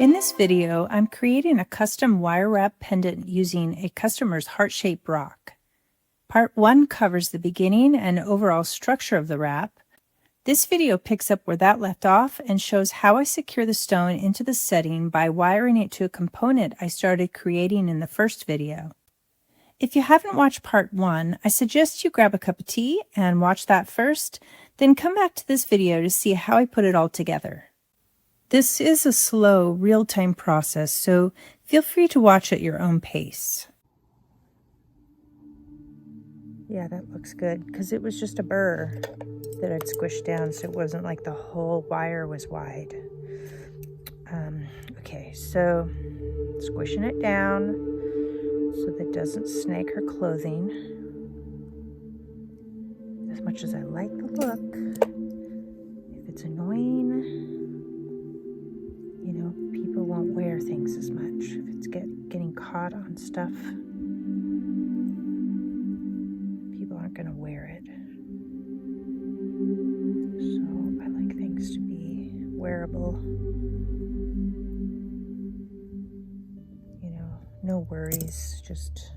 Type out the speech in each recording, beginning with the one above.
In this video, I'm creating a custom wire wrap pendant using a customer's heart-shaped rock. Part 1 covers the beginning and overall structure of the wrap. This video picks up where that left off and shows how I secure the stone into the setting by wiring it to a component I started creating in the first video. If you haven't watched part 1, I suggest you grab a cup of tea and watch that first, then come back to this video to see how I put it all together. This is a slow, real-time process, so feel free to watch at your own pace. Yeah, that looks good, because it was just a burr that I'd squished down, so it wasn't like the whole wire was wide. Okay, so squishing it down so that it doesn't snag her clothing. As much as I like the look, if it's annoying, people won't wear things as much if it's getting caught on stuff. People aren't going to wear it. So I like things to be wearable. No worries. Just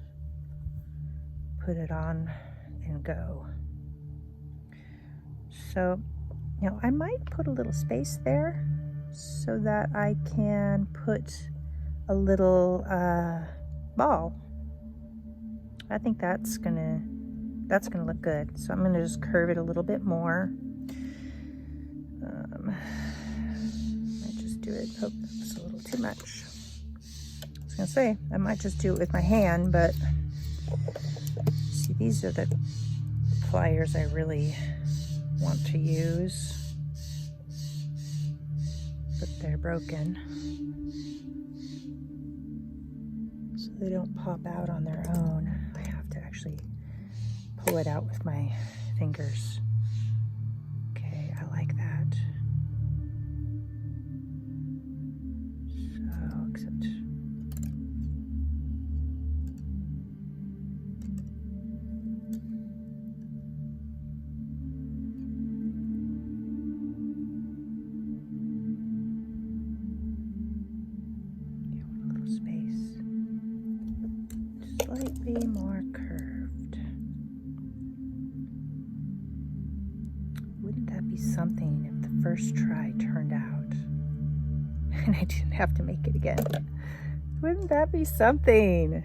put it on and go. So, I might put a little space there so that I can put a little ball. I think that's gonna look good. So I'm gonna just curve it a little bit more. Might just do it. Oh, that's a little too much. I was gonna say I might just do it with my hand, but see, these are the pliers I really want to use. But they're broken, so they don't pop out on their own. I have to actually pull it out with my fingers. Okay, I like that. So, except slightly more curved. Wouldn't that be something if the first try turned out and I didn't have to make it again? Wouldn't that be something?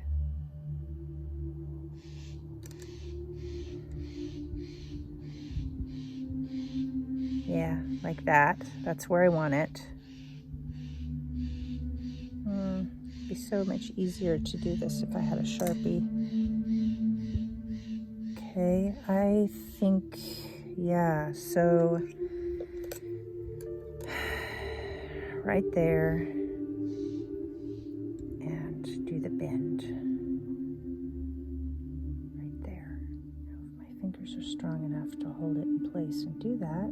Yeah, like that. That's where I want it. Be so much easier to do this if I had a Sharpie. Okay, I think, yeah, so right there, and do the bend right there. Now, if my fingers are strong enough to hold it in place and do that,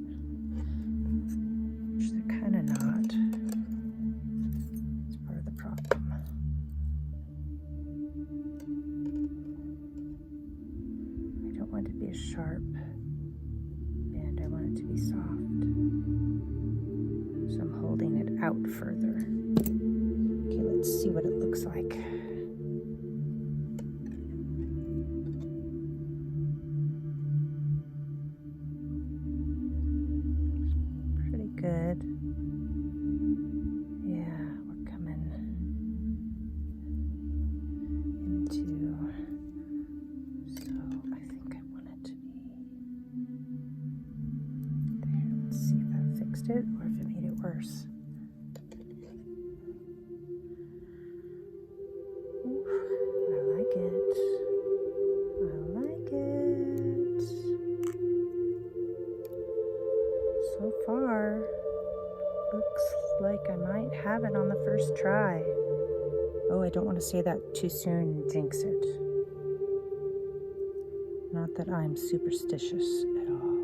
which they're kind of not. It's part of the problem. I don't want it to be a sharp bend. I want it to be soft. So I'm holding it out further. Okay, let's see what it looks like. Pretty good. Yeah, we're coming into, so I think I want it to be there. Let's see if that fixed it or if it made it worse. I like it. I like it. So far, looks like I might have it on the first try. Oh, I don't want to say that too soon and jinx it. Not that I'm superstitious at all.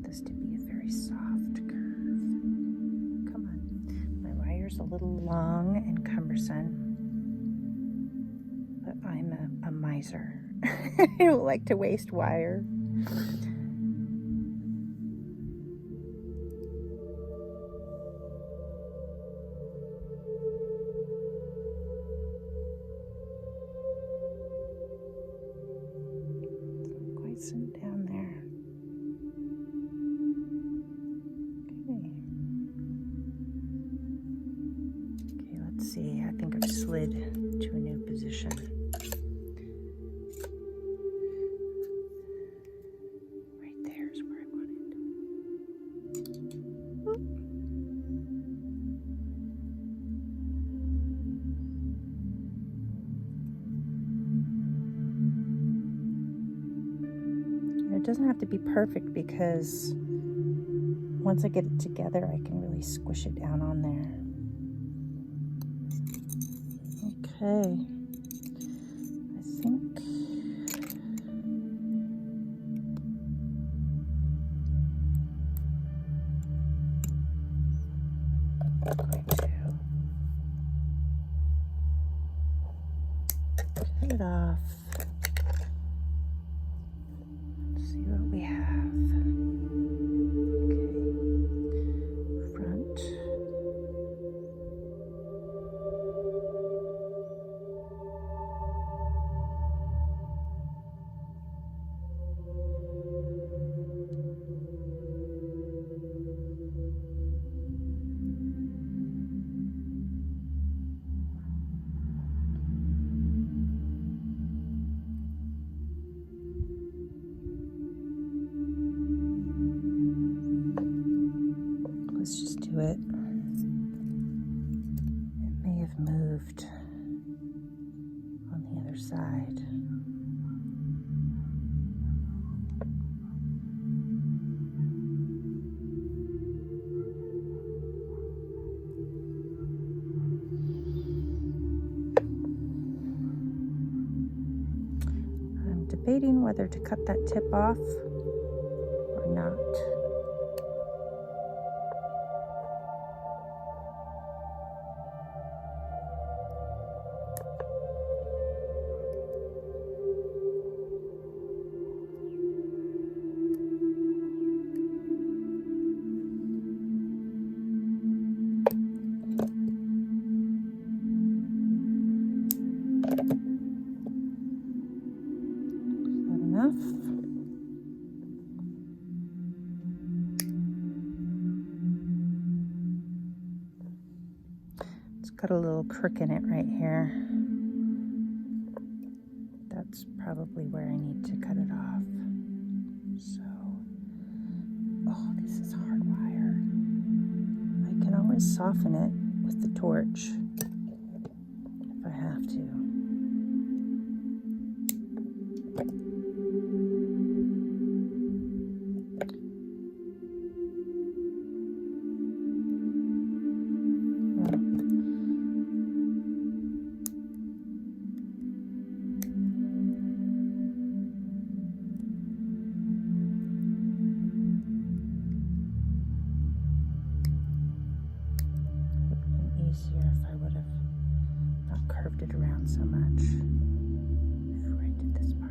This to be a very soft curve. Come on. My wire's a little long and cumbersome, but I'm organizer. I don't like to waste wire. Quite some down there. Okay, let's see. I think I've slid to a new position. Right there is where I want it. Oop. It doesn't have to be perfect because once I get it together, I can really squish it down on there. Okay, I think I'm going to cut it off. Let's see what we have. Okay, front. Let's just do it. It may have moved on the other side. I'm debating whether to cut that tip off or not. It's got a little crook in it right here. That's probably where I need to cut it off. So, oh, this is hard wire. I can always soften it with the torch if I have to. Easier if I would have not curved it around so much before I did this part.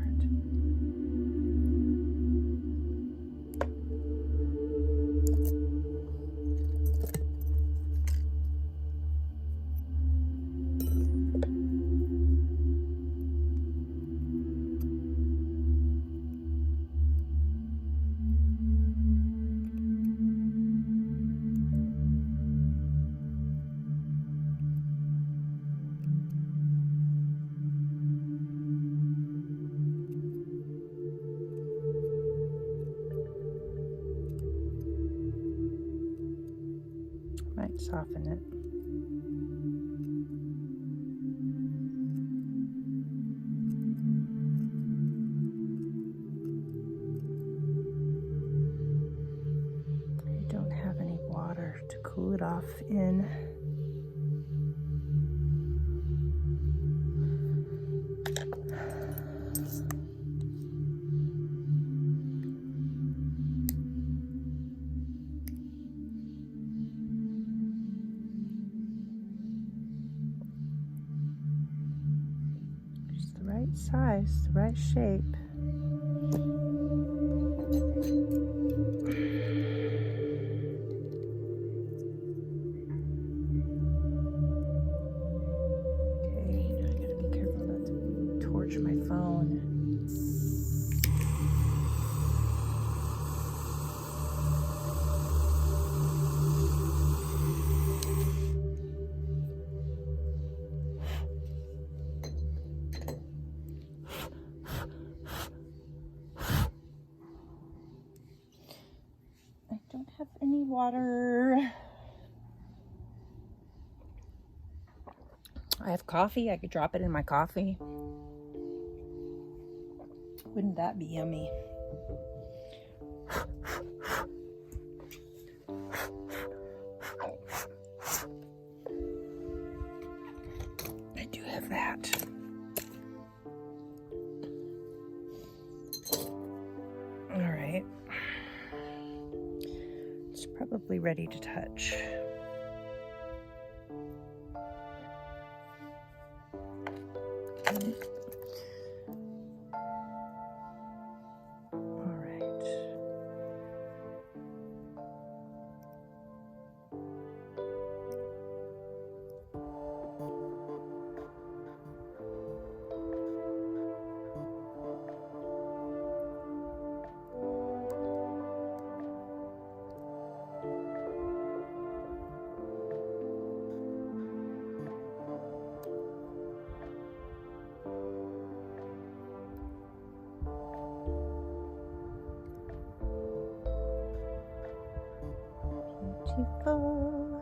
Might soften it. I don't have any water to cool it off in. right size, the right shape. Okay, now I gotta be careful not to torch my phone. I don't have any water. I have coffee. I could drop it in my coffee. Wouldn't that be yummy? I do have that. All right. It's probably ready to touch. All right. Beautiful.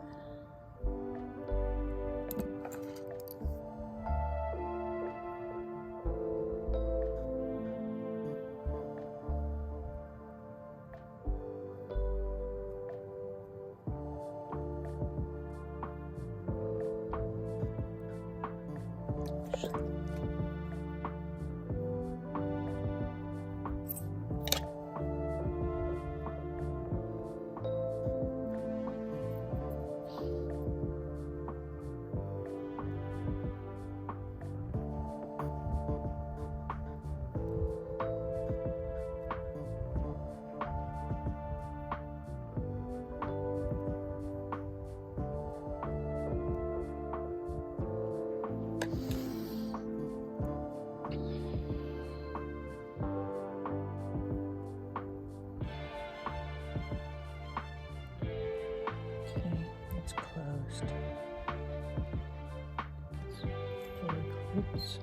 It's closed. It's fully closed.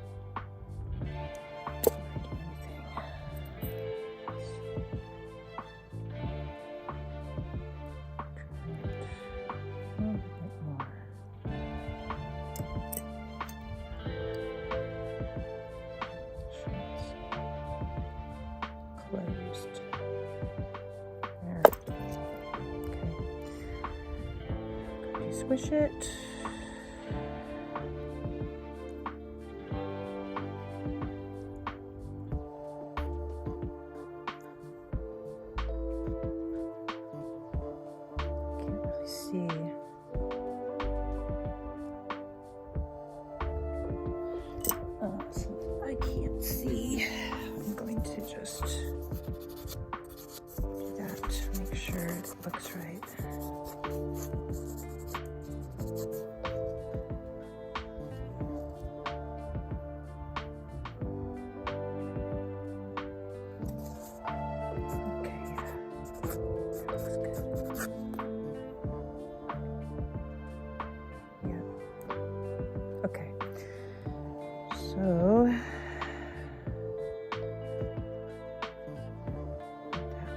Closed. There. Okay. Squish it. Can't really see. Since I can't see, I'm going to just do that to make sure it looks right. Okay, so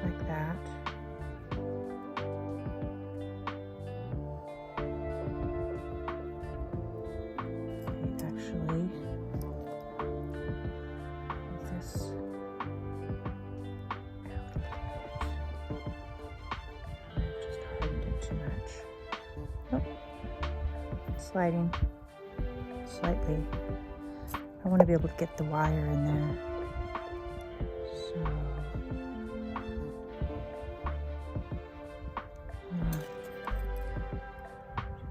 like that. Actually, this I've just hardened it too much. Oh, sliding. Slightly. I want to be able to get the wire in there. So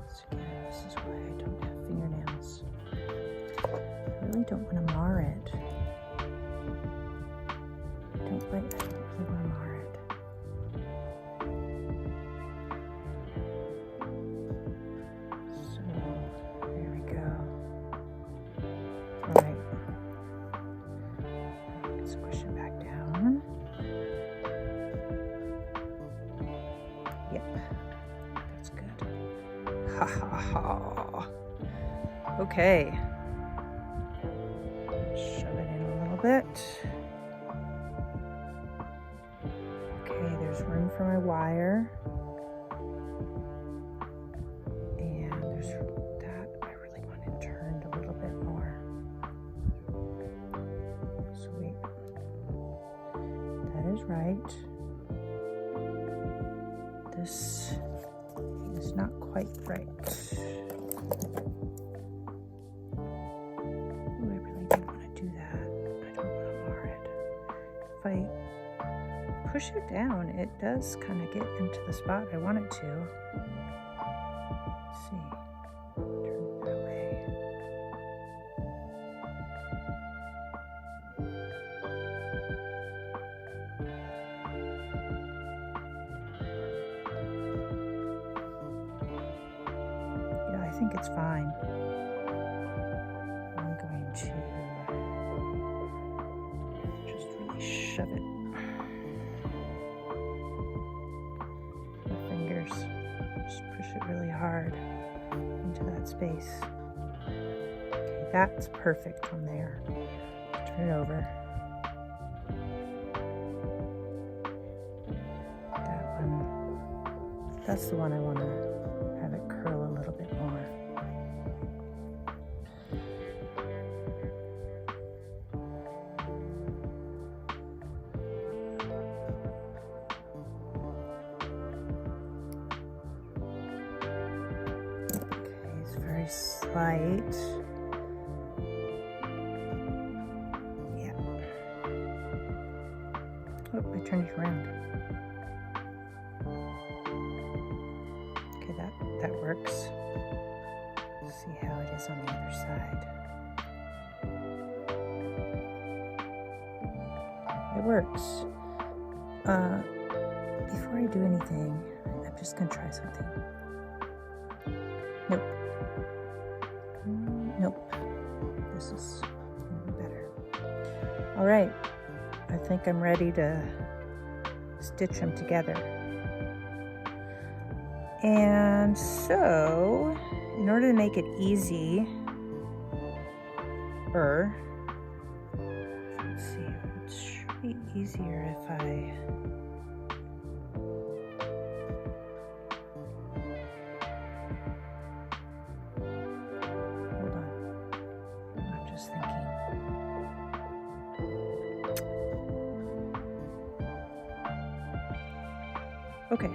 just again, this is why I don't have fingernails. really don't want to mar it. I don't really want to mar it. So there we go. All right. Squish it back down. Yep, that's good. Ha ha ha. Okay. Shove it in a little bit. Okay, there's room for my wire. And there's that. I really want it turned a little bit more. Sweet. That is right. This is not quite right. Ooh, I really don't want to do that. I don't want to mar it. If I push it down, it does kind of get into the spot I want it to. Let's see. Turn it that way. I think it's fine. I'm going to just really shove it. My fingers, just push it really hard into that space. Okay, that's perfect from there. Turn it over. That one, that's the one I want to have it curl a little bit more. Okay, it's very slight. Yeah. Oh, I turned it around. Okay, that works. Let's see how it is on the other side. It works. Before I do anything, I'm just gonna try something. Nope. Nope. This is better. All right. I think I'm ready to stitch them together. And so, in order to make it easy, let's see, it should be easier if I hold on. I'm just thinking. Okay.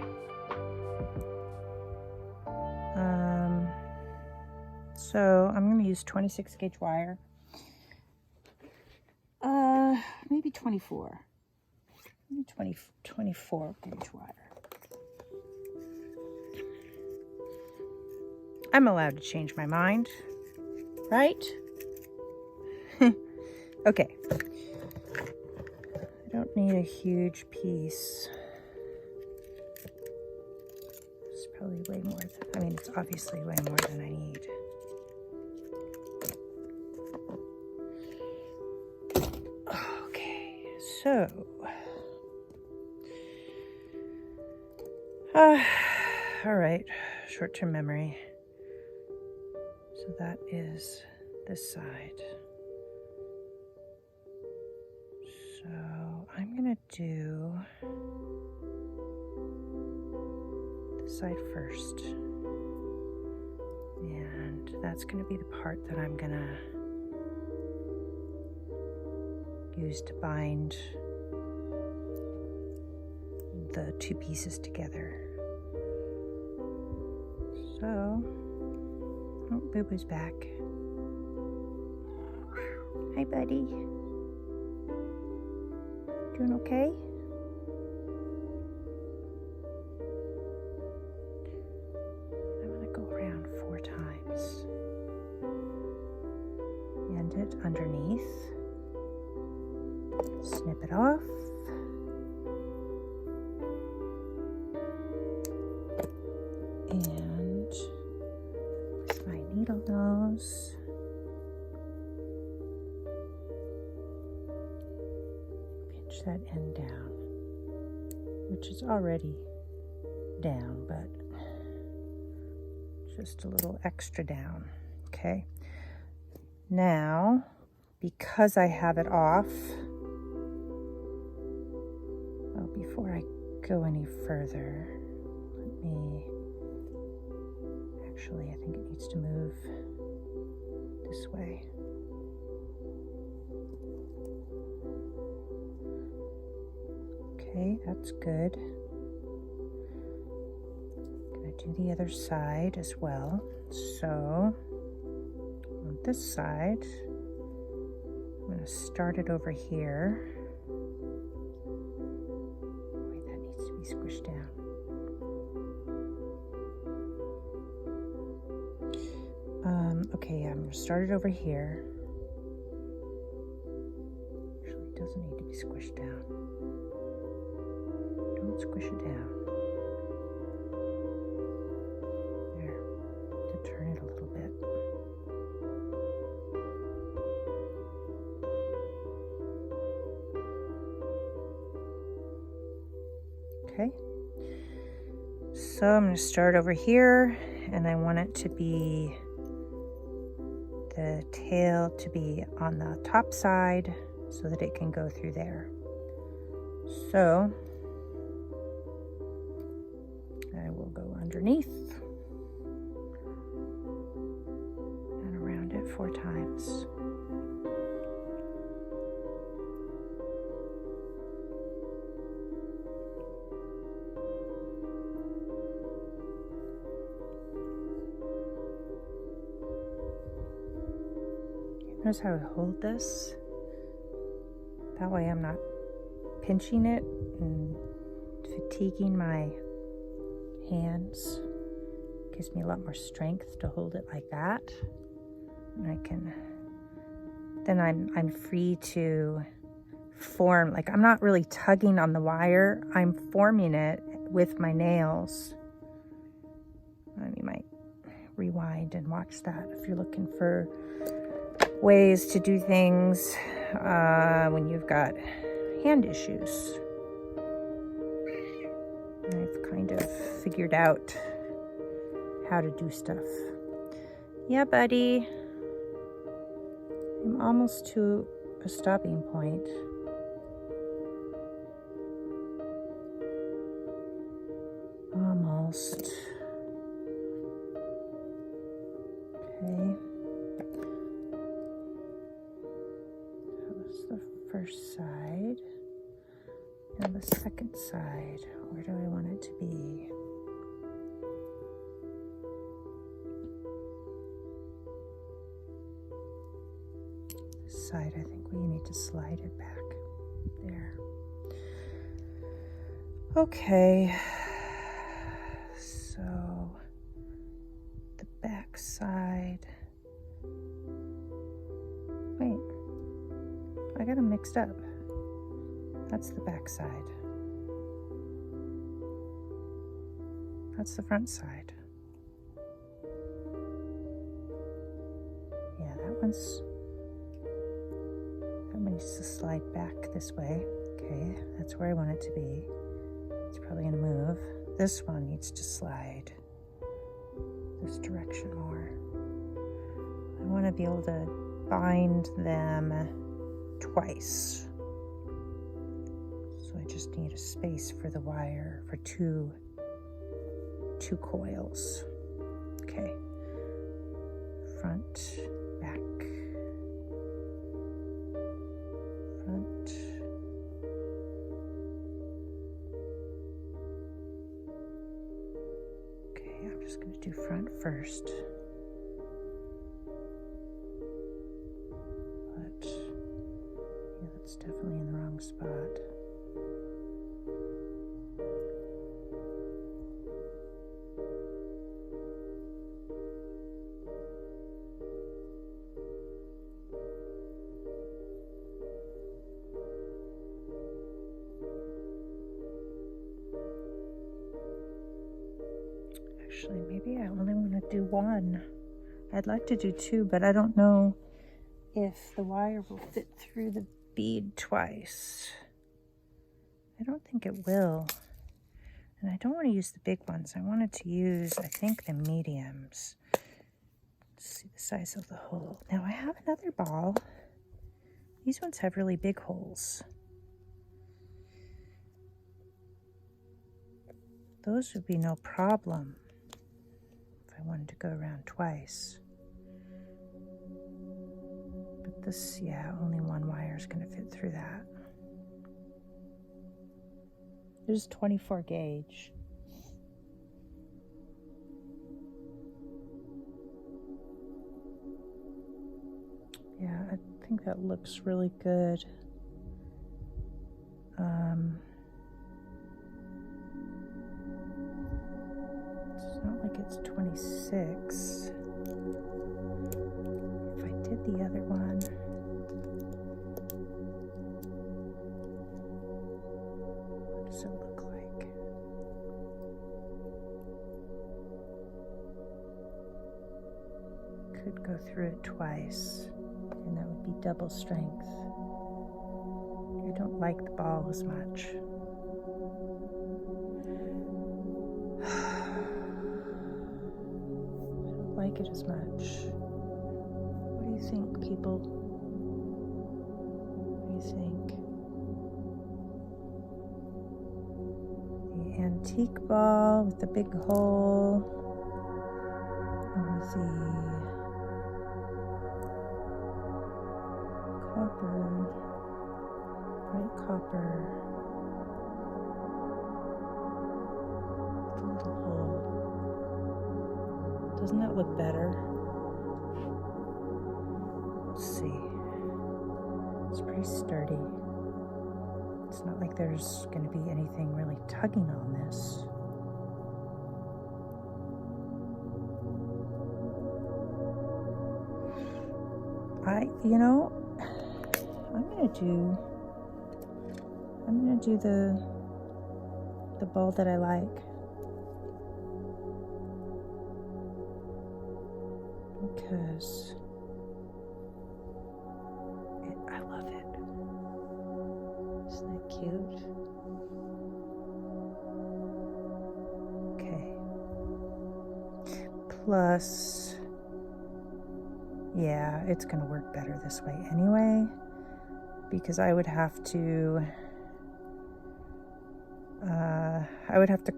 So I'm going to use 26 gauge wire. Maybe 24. Maybe 24 gauge wire. I'm allowed to change my mind, right? Okay. I don't need a huge piece. It's probably way more it's obviously way more than I need. Okay, so all right, short-term memory. So that is this side. So I'm gonna do this side first. And that's gonna be the part that I'm gonna use to bind the two pieces together. So, oh, Boo Boo's back. Hi, buddy. Doing okay? I'm gonna go around 4 times. And and it underneath. Snip it off. And with my needle nose, pinch that end down, which is already down, but just a little extra down. Okay. Now, because I have it off, well, before I go any further, let me, actually, I think it needs to move this way. Okay, that's good. I'm gonna do the other side as well. So, on this side, I'm going to start it over here. Wait, that needs to be squished down. Okay, I'm going to start it over here. Actually, it doesn't need to be squished down. Don't squish it down. There, to turn it a little bit. Okay, so I'm going to start over here, and I want it to be, the tail to be on the top side so that it can go through there. So I will go underneath and around it 4 times. Notice how I hold this? That way I'm not pinching it and fatiguing my hands. Gives me a lot more strength to hold it like that. And I can, then I'm free to form, like I'm not really tugging on the wire, I'm forming it with my nails. You might rewind and watch that if you're looking for ways to do things when you've got hand issues. I've kind of figured out how to do stuff. Yeah, buddy. I'm almost to a stopping point. Almost. Okay. The first side and the second side. Where do I want it to be? This side, I think we need to slide it back there. Okay, so the back side. Wait. I got them mixed up. That's the back side. That's the front side. Yeah, that one needs to slide back this way. Okay, that's where I want it to be. It's probably gonna move. This one needs to slide this direction more. I want to be able to bind them twice. So I just need a space for the wire for two coils. Okay. Front, back, front. Okay, I'm just going to do front first. But yeah, that's definitely in the wrong spot. Actually, maybe I only want to do one. I'd like to do two, but I don't know if the wire will fit through the bead twice. I don't think it will. And I don't want to use the big ones. I wanted to use, I think, the mediums. Let's see the size of the hole. Now I have another ball. These ones have really big holes. Those would be no problem if I wanted to go around twice. But this, yeah, only one wire is going to fit through that. There's 24 gauge. Yeah, I think that looks really good. It's not like it's 26. If I did the other one, what does it look like? Could go through it twice, and that would be double strength. I don't like the ball as much. I don't like it as much. What do you think, people? What do you think? The antique ball with the big hole, or the copper, bright copper, with a little hole. Doesn't that look better? Let's see. It's pretty sturdy. It's not like there's going to be anything really tugging on this. You know, I'm gonna do the ball that I like. Because I love it. Isn't that cute? Okay. Plus, yeah, it's gonna work better this way anyway, because I would have to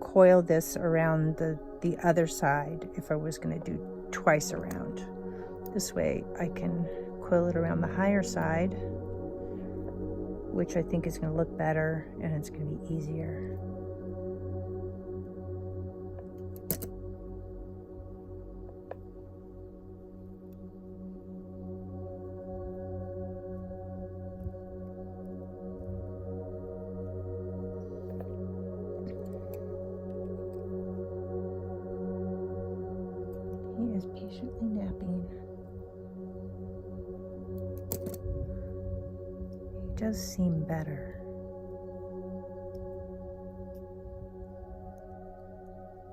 coil this around the other side if I was going to do twice around. This way I can coil it around the higher side, which I think is going to look better, and it's going to be easier. He is patiently napping. He does seem better.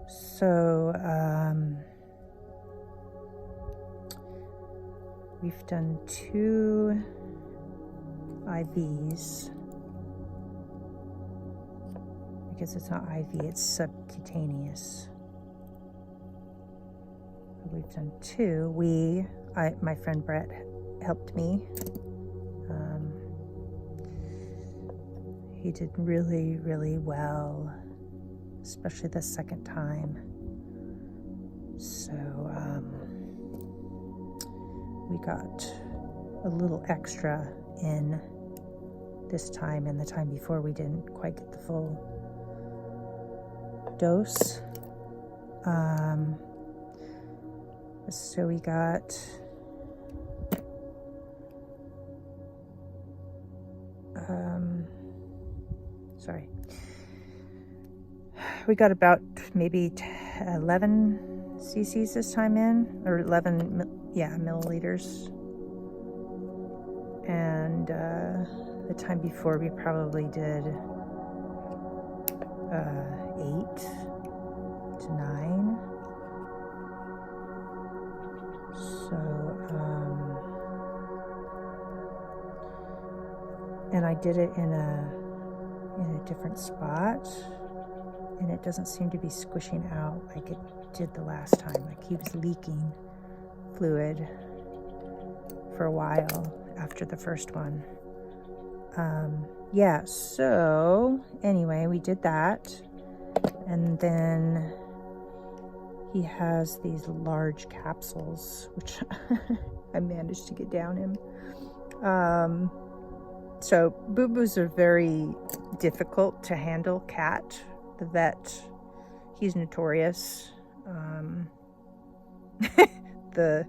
So, we've done 2 IVs. Because it's not IV, it's subcutaneous. We've done 2. My friend Brett helped me. He did really, really well, especially the second time. So we got a little extra in this time, and the time before we didn't quite get the full dose. So we got we got about maybe 11 cc's this time in, or 11 milliliters, and the time before we probably did 8 to 9. and I did it in a different spot, and it doesn't seem to be squishing out like it did the last time. Like he was leaking fluid for a while after the first one. Yeah, so anyway, we did that, and then he has these large capsules, which I managed to get down him. So boo-boos are very difficult to handle cat. The vet, he's notorious. The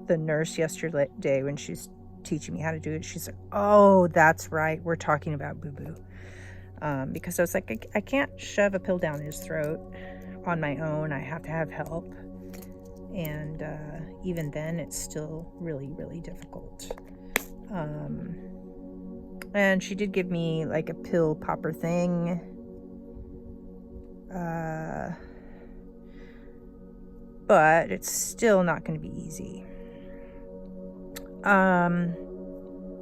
nurse yesterday, when she's teaching me how to do it, she's like, oh, that's right, we're talking about boo-boo. Because I was like, I can't shove a pill down his throat on my own. I have to have help. And even then, it's still really, really difficult. And she did give me like a pill popper thing. But it's still not going to be easy.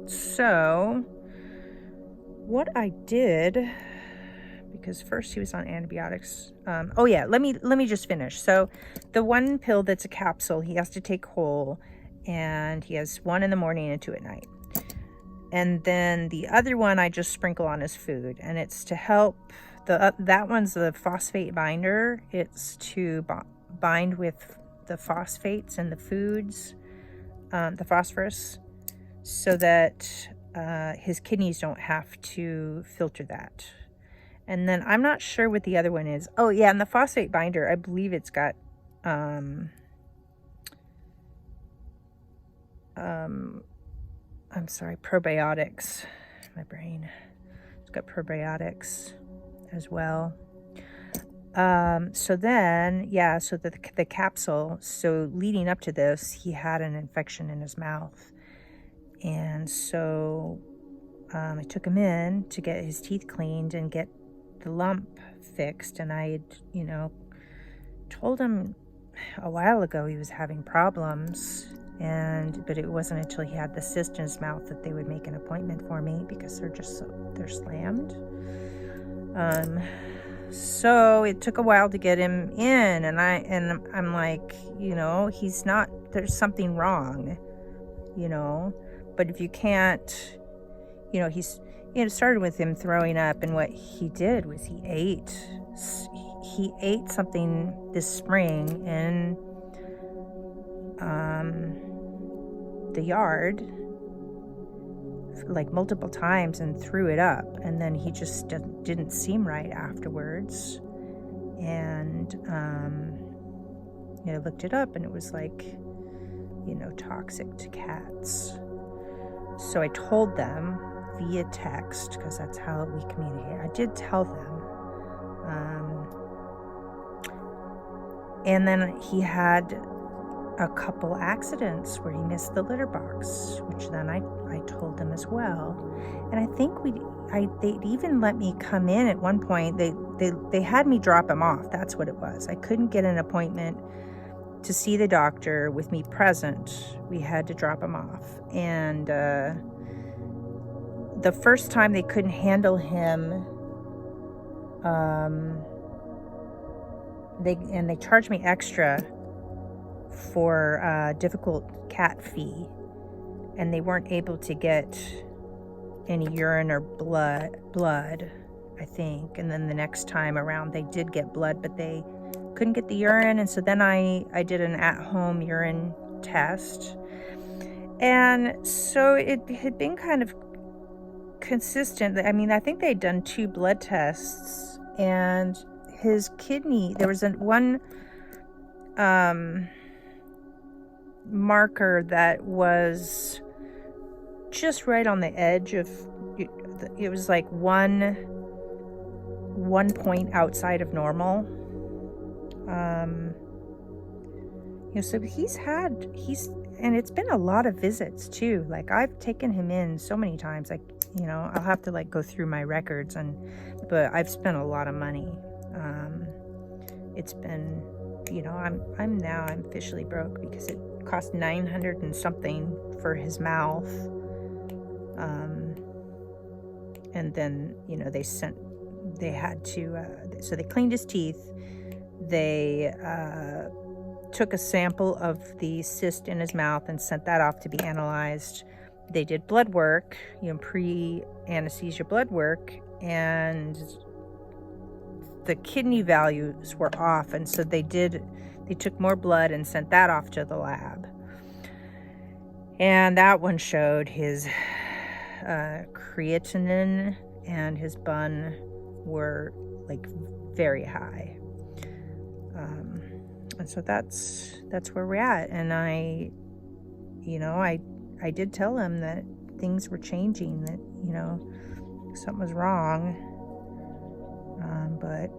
So what I did, because first he was on antibiotics. Oh yeah, let me just finish. So the one pill that's a capsule, he has to take whole, and he has one in the morning and two at night. And then the other one I just sprinkle on his food, and it's to help that one's the phosphate binder. It's to bind with the phosphates in the foods, the phosphorus, so that his kidneys don't have to filter that. And then I'm not sure what the other one is. Oh yeah, and the phosphate binder, I believe it's got I'm sorry, probiotics. My brain. It's got probiotics as well. So then, yeah, so the capsule, so leading up to this, he had an infection in his mouth. And so I took him in to get his teeth cleaned and get the lump fixed. And I had, told him a while ago he was having problems. But it wasn't until he had the cyst in his mouth that they would make an appointment for me, because they're slammed. So it took a while to get him in, and I'm like, he's not, there's something wrong, but if you can't, it started with him throwing up, and what he did was he ate something this spring in the yard, like multiple times, and threw it up, and then he just didn't seem right afterwards. And looked it up, and it was like, toxic to cats. So I told them via text, because that's how we communicate. I did tell them. And then he had a couple accidents where he missed the litter box, which then I told them as well. And I think they'd even let me come in at one point. They had me drop him off. That's what it was. I couldn't get an appointment to see the doctor with me present. We had to drop him off. And the first time they couldn't handle him, they charged me extra for difficult cat fee, and they weren't able to get any urine or blood, I think. And then the next time around they did get blood, but they couldn't get the urine. And so then I did an at-home urine test, and so it had been kind of consistent. I mean, I think they'd done 2 blood tests, and his kidney, there was one marker that was just right on the edge of it was like one point outside of normal. So and it's been a lot of visits too. Like, I've taken him in so many times, like, I'll have to like go through my records, but I've spent a lot of money. It's been, I'm officially broke, because it cost $900 and something for his mouth. And then, you know, they had to, so they cleaned his teeth. They took a sample of the cyst in his mouth and sent that off to be analyzed. They did blood work, you know, pre-anesthesia blood work, and the kidney values were off. And so they took more blood and sent that off to the lab. And that one showed his creatinine and his bun were like very high. And so that's where we're at. And I did tell him that things were changing, that, you know, something was wrong. But,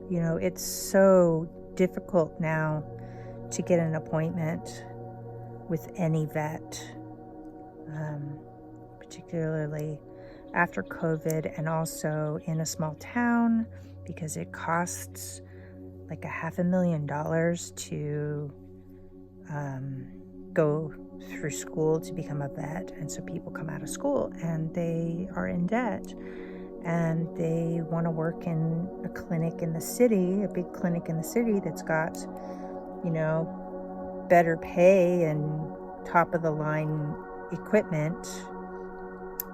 you know, it's so difficult now to get an appointment with any vet, particularly after COVID, and also in a small town, because it costs like $500,000 to go through school to become a vet. And so people come out of school and they are in debt, and they want to work in a clinic in the city, a big clinic in the city that's got, you know, better pay and top of the line equipment.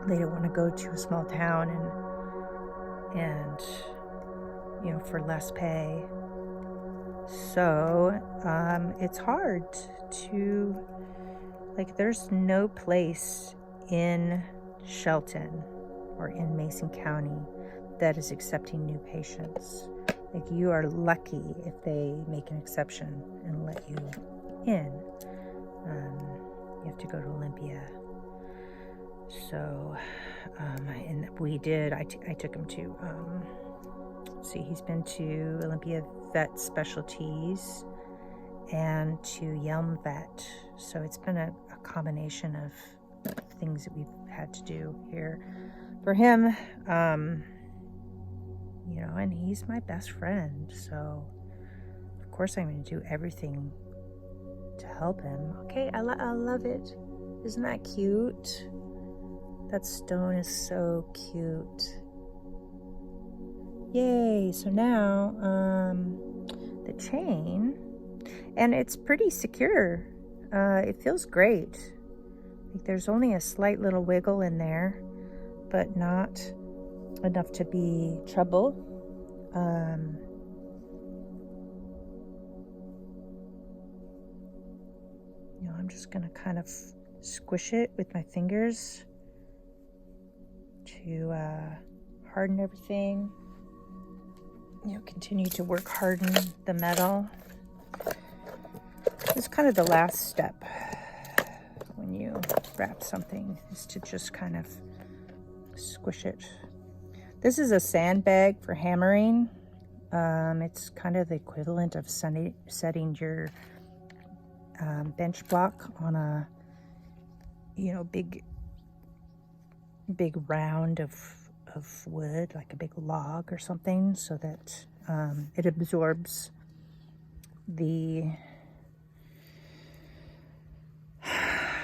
They don't want to go to a small town and you know, for less pay. So it's hard to, like, there's no place in Shelton or in Mason County that is accepting new patients. Like, you are lucky if they make an exception and let you in. You have to go to Olympia. So, and we did, I took him to, he's been to Olympia Vet Specialties and to Yelm Vet. So it's been a combination of things that we've had to do here for him. You know, and he's my best friend. So, of course, I'm going to do everything to help him. Okay, I love it. Isn't that cute? That stone is so cute. Yay. So now the chain, and it's pretty secure. It feels great. Like, there's only a slight little wiggle in there, but not enough to be trouble. You know, I'm just gonna kind of squish it with my fingers to harden everything. You know, continue to harden the metal. It's kind of the last step when you wrap something, is to just kind of squish it. This is a sandbag for hammering. It's kind of the equivalent of setting your bench block on a, you know, big round of wood, like a big log or something, so that it absorbs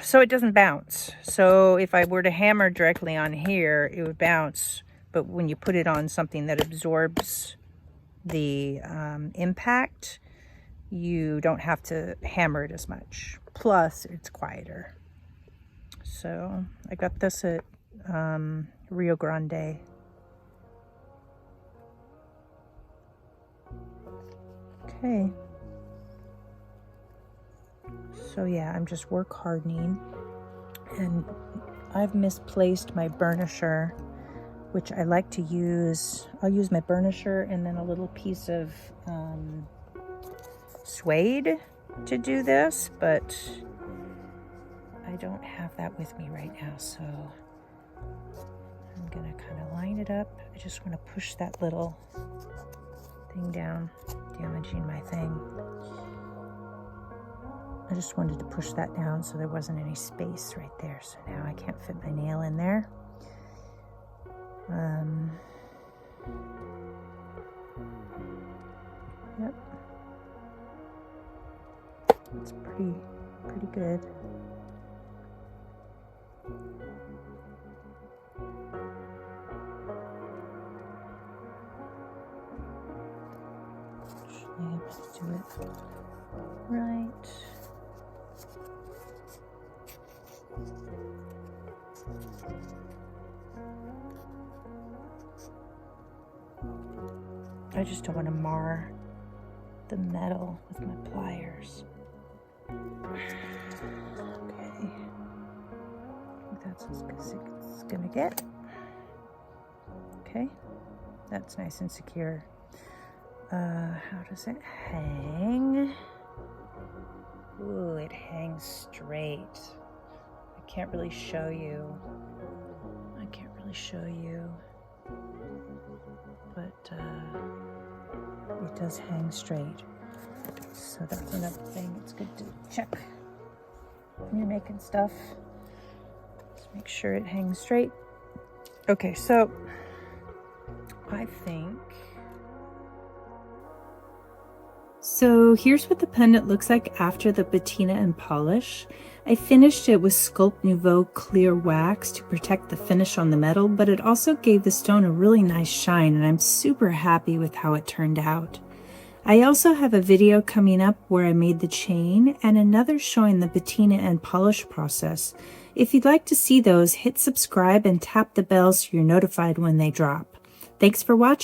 so it doesn't bounce. So if I were to hammer directly on here, it would bounce. But when you put it on something that absorbs the impact, you don't have to hammer it as much. Plus, it's quieter. So I got this at Rio Grande. Okay. So yeah, I'm just hardening, and I've misplaced my burnisher, which I like to use. I'll use my burnisher and then a little piece of suede to do this, but I don't have that with me right now, so I'm gonna kind of line it up. I just want to push that little thing down, damaging my thing. I just wanted to push that down so there wasn't any space right there. So now I can't fit my nail in there. Yep. It's pretty good. right. I just don't want to mar the metal with my pliers. Okay. I think that's as good as it's gonna get. Okay. That's nice and secure. How does it hang? Ooh, it hangs straight. I can't really show you. But it does hang straight. So that's another thing. It's good to check when you're making stuff. Just make sure it hangs straight. Okay, so I think. So here's what the pendant looks like after the patina and polish. I finished it with Sculpt Nouveau clear wax to protect the finish on the metal, but it also gave the stone a really nice shine, and I'm super happy with how it turned out. I also have a video coming up where I made the chain and another showing the patina and polish process. If you'd like to see those, hit subscribe and tap the bell so you're notified when they drop. Thanks for watching.